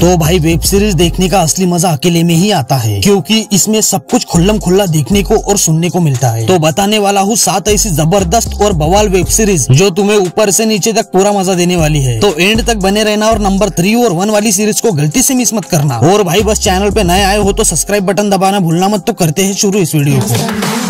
तो भाई web series देखने का असली मजा अकेले में ही आता है, क्योंकि इसमें सब कुछ खुल्लम खुल्ला देखने को और सुनने को मिलता है। तो बताने वाला हूँ 7 ऐसी जबरदस्त और बवाल वेब सीरीज जो तुम्हें ऊपर से नीचे तक पूरा मजा देने वाली है। तो एंड तक बने रहना और नंबर 3 और 1 वाली सीरीज को गलती से मिस मत करना। और भाई बस चैनल पे नए आए हो तो सब्सक्राइब बटन दबाना भूलना मत। तो करते हैं शुरू इस वीडियो को।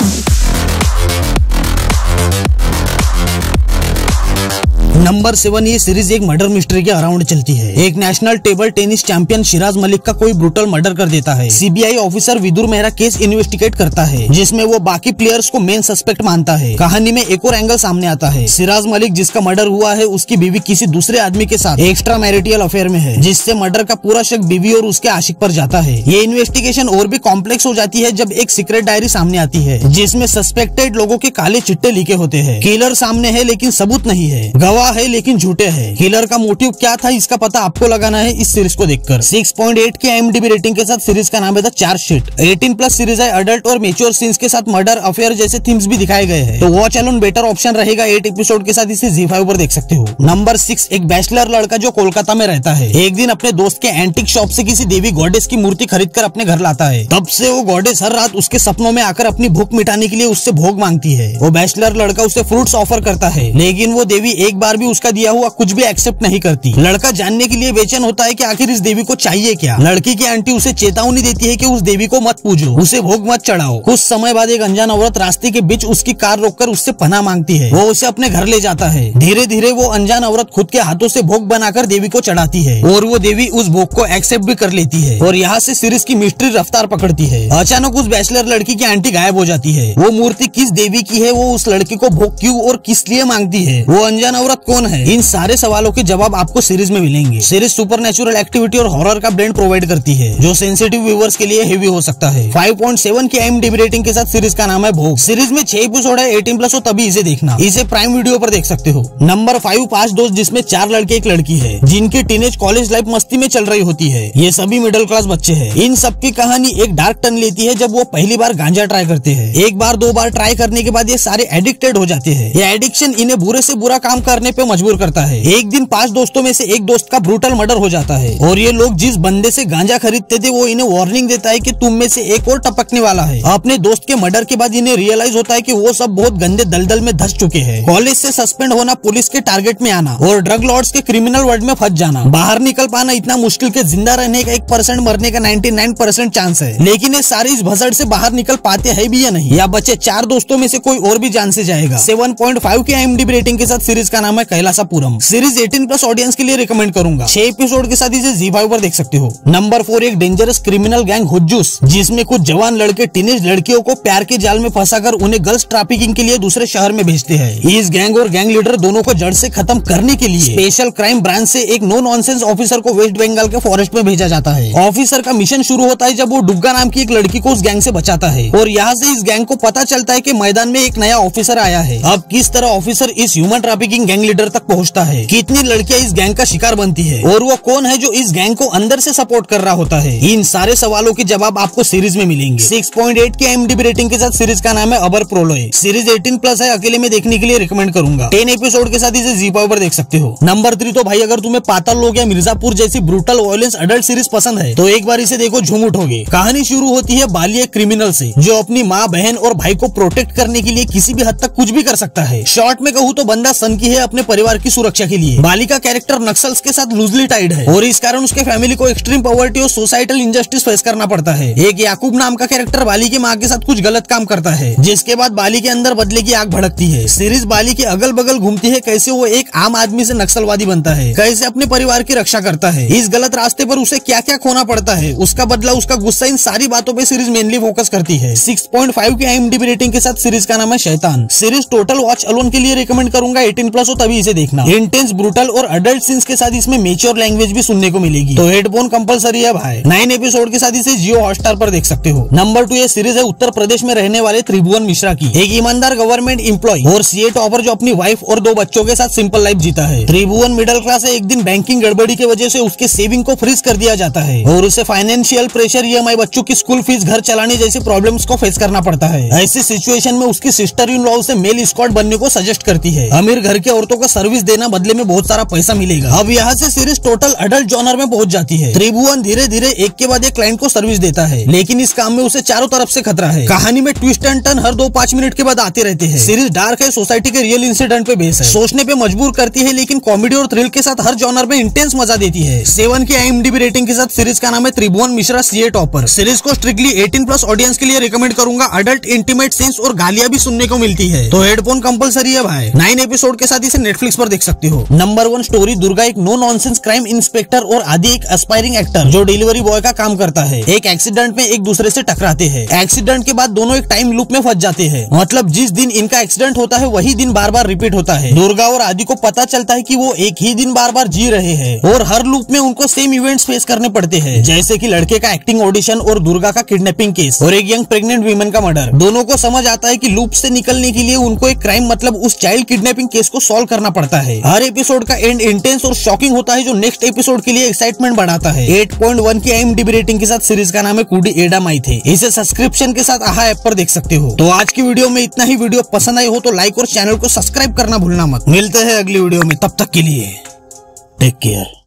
नंबर 7 ये सीरीज एक मर्डर मिस्ट्री के अराउंड चलती है। एक national table tennis champion Shiraz Malik का कोई ब्रूटल मर्डर कर देता है। CBI officer Vidur Mehra case investigate करता है, जिसमें वो बाकी प्लेयर्स को मेन सस्पेक्ट मानता है। कहानी में एक और एंगल सामने आता है। शिराज मलिक जिसका मर्डर हुआ है, उसकी बीवी किसी दूसरे आदमी के साथ एक्स्ट्रा मैरिटल अफेयर में है, जिससे मर्डर का पूरा शक बीवी और उसके आशिक पर जाता है। ये इन्वेस्टिगेशन और भी कॉम्प्लेक्स हो जाती है जब एक सीक्रेट डायरी सामने आती है, जिसमें सस्पेक्टेड लोगों के काले चिट्टे लिखे होते हैं। किलर सामने है लेकिन सबूत नहीं है, गवाह है लेकिन झूठे हैं। किलर का मोटिव क्या था इसका पता आपको लगाना है इस सीरीज को देखकर। 6.8 की IMDb रेटिंग के साथ सीरीज का नाम है द चार्जशीट। 18+ सीरीज है। अडल्ट और मेच्योर सीन्स के साथ मर्डर अफेयर जैसे थीम्स भी दिखाए गए हैं, तो वॉच अलोन बेटर ऑप्शन रहेगा। 8 एपिसोड के साथ इसे ZEE5 पर देख सकते हो। नंबर 6 एक बैचलर लड़का जो कोलकाता में रहता है, एक दिन अपने दोस्त के एंटिक शॉप से किसी देवी गॉडेस की मूर्ति खरीद कर अपने घर लाता है। तब से वो गॉडेस हर रात उसके सपनों में आकर अपनी भूख मिटाने के लिए उससे भोग मांगती है। वो बैचलर लड़का उसे फ्रूट्स ऑफर करता है, लेकिन वो देवी एक बार भी उसका दिया हुआ कुछ भी एक्सेप्ट नहीं करती। लड़का जानने के लिए बेचैन होता है कि आखिर इस देवी को चाहिए क्या। लड़की की आंटी उसे चेतावनी देती है कि उस देवी को मत पूजो, उसे भोग मत चढ़ाओ। कुछ समय बाद एक अनजान औरत रास्ते के बीच उसकी कार रोककर उससे पनाह मांगती है। वो उसे अपने घर ले जाता है। धीरे धीरे वो अनजान औरत खुद के हाथों से भोग बनाकर देवी को चढ़ाती है और वो देवी उस भोग को एक्सेप्ट भी कर लेती है। और यहाँ से सीरीज की मिस्ट्री रफ्तार पकड़ती है। अचानक उस बैचलर लड़की की आंटी गायब हो जाती है। वो मूर्ति किस देवी की है, वो उस लड़की को भोग क्यों और किस लिए मांगती है, वो अनजान औरत कौन है, इन सारे सवालों के जवाब आपको सीरीज में मिलेंगे। सीरीज सुपरनैचुरल एक्टिविटी और हॉरर का ब्लेंड प्रोवाइड करती है, जो सेंसिटिव व्यूअर्स के लिए हेवी हो सकता है। 5.7 की IMDb रेटिंग के साथ सीरीज का नाम है भोग। सीरीज में 6 एपिसोड है। 18+ हो तभी इसे देखना। इसे प्राइम वीडियो पर देख सकते हो। नंबर 5 5 दोस्त, जिसमें 4 लड़के एक लड़की है, जिनकी टीनेज कॉलेज लाइफ मस्ती में चल रही होती है। ये सभी मिडिल क्लास बच्चे हैं। इन सबकी कहानी एक डार्क टर्न लेती है जब वो पहली बार गांजा ट्राई करते हैं। एक बार 2 बार ट्राई करने के बाद ये सारे एडिक्टेड हो जाते हैं। ये एडिक्शन इन्हें बुरे से बुरा काम करने पे मजबूर करता है। एक दिन 5 दोस्तों में से एक दोस्त का ब्रूटल मर्डर हो जाता है और ये लोग जिस बंदे से गांजा खरीदते थे वो इन्हें वार्निंग देता है कि तुम में से एक और टपकने वाला है। अपने दोस्त के मर्डर के बाद इन्हें रियलाइज होता है कि वो सब बहुत गंदे दलदल में धंस चुके हैं। कॉलेज से सस्पेंड होना, पुलिस के टारगेट में आना और ड्रग लॉर्ड्स के क्रिमिनल वर्ल्ड में फंस जाना, बाहर निकल पाना इतना मुश्किल के जिंदा रहने का 1%, मरने का 99% चांस है। लेकिन ये सारे इस भसड़ से बाहर निकल पाते हैं भी या नहीं, या बचे 4 दोस्तों में से कोई और भी जान से जाएगा। 7.5 की IMDb रेटिंग के साथ सीरीज का नाम है कैलासापुरम। सीरीज 18+ ऑडियंस के लिए रिकमेंड करूंगा। 6 एपिसोड के साथ इसे ZEE5 पर देख सकते हो। नंबर 4 एक डेंजरस क्रिमिनल गैंग हुज्जूस, जिसमें कुछ जवान लड़के टीनेज लड़कियों को प्यार के जाल में फंसाकर उन्हें गर्ल्स ट्रैफिकिंग के लिए दूसरे शहर में भेजते हैं। इस गैंग और गैंग लीडर दोनों को जड़ से खत्म करने के लिए स्पेशल क्राइम ब्रांच से एक नो नॉनसेंस ऑफिसर को वेस्ट बंगाल के फॉरेस्ट में भेजा जाता है। ऑफिसर का मिशन शुरू होता है जब वो डुग्गा नाम की एक लड़की को उस गैंग से बचाता है और यहाँ से इस गैंग को पता चलता है कि मैदान में एक नया ऑफिसर आया है। अब किस तरह ऑफिसर इस ह्यूमन ट्रैफिकिंग गैंग लीडर तक पहुँचता है, कितनी लड़कियां इस गैंग का शिकार बनती है और वो कौन है जो इस गैंग को अंदर से सपोर्ट कर रहा होता है, इन सारे सवालों के जवाब आपको सीरीज में मिलेंगे। 6.8 की IMDb रेटिंग के साथ सीरीज का नाम है अबर प्रोलोय। सीरीज 18+ है। अकेले में देखने के लिए रिकमेंड करूंगा। 10 एपिसोड के साथ इसे ZEE5 पर देख सकते हो। नंबर 3 तो भाई अगर तुम्हें पाताल लोक या मिर्जापुर जैसी ब्रूटल वायलेंस अडल्ट सीरीज पसंद है तो एक बार इसे देखो, झूम उठोगे। कहानी शुरू होती है बालिए क्रिमिनल से, जो अपनी माँ, बहन और भाई को प्रोटेक्ट करने के लिए किसी भी हद तक कुछ भी कर सकता है। शॉर्ट में कहूँ तो बंदा सन की है अपने परिवार की सुरक्षा के लिए। बाली का कैरेक्टर नक्सल्स के साथ लूजली टाइड है और इस कारण उसके फैमिली को एक्सट्रीम पॉवर्टी और सोसाइटल इंजस्टिस फेस करना पड़ता है। एक याकूब नाम का कैरेक्टर बाली की माँ के साथ कुछ गलत काम करता है, जिसके बाद बाली के अंदर बदले की आग भड़कती है। सीरीज बाली के अगल बगल घूमती है, कैसे वो एक आम आदमी से नक्सलवादी बनता है, कैसे अपने परिवार की रक्षा करता है, इस गलत रास्ते पर उसे क्या क्या खोना पड़ता है, उसका बदला, उसका गुस्सा, इन सारी बातों पे सीरीज मेनली फोकस करती है। 6.5 की IMDb रेटिंग के साथ सीरीज का नाम है शैतान। सीरीज टोटल वॉच अलोन के लिए रिकमेंड करूंगा। 18+ हो तभी इसे देखना। इंटेंस, ब्रूटल और अडल्ट सीन्स के साथ इसमें मेच्योर लैंग्वेज भी सुनने को मिलेगी, तो हेडफोन कंपलसरी है भाई। 9 एपिसोड के साथ इसे जियो हॉटस्टार पर देख सकते हो। नंबर 2 ये सीरीज है उत्तर प्रदेश में रहने वाले त्रिभुवन मिश्रा की। एक ईमानदार गवर्नमेंट एम्प्लॉय और सीए टॉपर जो अपनी वाइफ और 2 बच्चों के साथ सिंपल लाइफ जीता है। त्रिभुवन मिडिल क्लास है। एक दिन बैंकिंग गड़बड़ी की वजह से उसके सेविंग को फ्रीज कर दिया जाता है और उसे फाइनेंशियल प्रेशर, EMI, बच्चों की स्कूल फीस, घर चलाने जैसे प्रॉब्लम्स को फेस करना पड़ता है। ऐसी सिचुएशन में उसकी सिस्टर इन लॉ उसे मेल स्क्वाड बनने को सजेस्ट करती है। अमीर घर के औरतों को का सर्विस देना, बदले में बहुत सारा पैसा मिलेगा। अब यहाँ से सीरीज टोटल अडल्ट जॉनर में पहुंच जाती है। त्रिभुवन धीरे धीरे एक के बाद एक क्लाइंट को सर्विस देता है, लेकिन इस काम में उसे चारों तरफ से खतरा है। कहानी में twist and turn her 2-5 minute के बाद आते रहते हैं। सीरीज डार्क है, सोसाइटी के रियल इंसिडेंट पे बेस है, सोचने पे मजबूर करती है, लेकिन कॉमेडी और थ्रिल के साथ हर जॉनर में इंटेंस मजा देती है। 7 की IMDb रेटिंग के साथ सीरीज का नाम है त्रिभुवन मिश्रा CA टॉपर। सीरीज को स्ट्रिक्टली 18+ ऑडियंस के लिए रिकमेंड करूंगा। अडल्ट इंटीमेट सीन्स और गालियां भी सुनने को मिलती है, तो हेडफोन कंपलसरी है भाई। 9 एपिसोड के साथ इसे नेटफ्लिक्स पर देख सकते हो। Number 1 story. दुर्गा एक नो नॉनसेंस क्राइम इंस्पेक्टर और आदि एक एस्पायरिंग एक्टर जो डिलीवरी बॉय का काम करता है, एक एक्सीडेंट में एक दूसरे से टकराते हैं। एक्सीडेंट के बाद दोनों एक टाइम लूप में फंस जाते हैं, मतलब जिस दिन इनका एक्सीडेंट होता है वही दिन बार बार रिपीट होता है। दुर्गा और आदि को पता चलता है कि वो एक ही दिन बार बार जी रहे हैं और हर लूप में उनको सेम इवेंट्स फेस करने पड़ते हैं, जैसे कि लड़के का एक्टिंग ऑडिशन और दुर्गा का किडनैपिंग केस और एक यंग प्रेग्नेंट वीमेन का मर्डर। दोनों को समझ आता है कि लूप से निकलने के लिए उनको एक क्राइम मतलब उस चाइल्ड किडनैपिंग केस को सॉल्व करना पड़ता है। हर एपिसोड का एंड इंटेंस और शॉकिंग होता है, जो नेक्स्ट एपिसोड के लिए एक्साइटमेंट बढ़ाता है। 8.1 की IMDb रेटिंग के साथ सीरीज का नाम है कुडी एडा माइथे। इसे सब्सक्रिप्शन के साथ आहा ऐप पर देख सकते हो। तो आज की वीडियो में इतना ही। वीडियो पसंद आई हो तो लाइक और चैनल को सब्सक्राइब करना भूलना मत। मिलते हैं अगली वीडियो में, तब तक के लिए टेक केयर।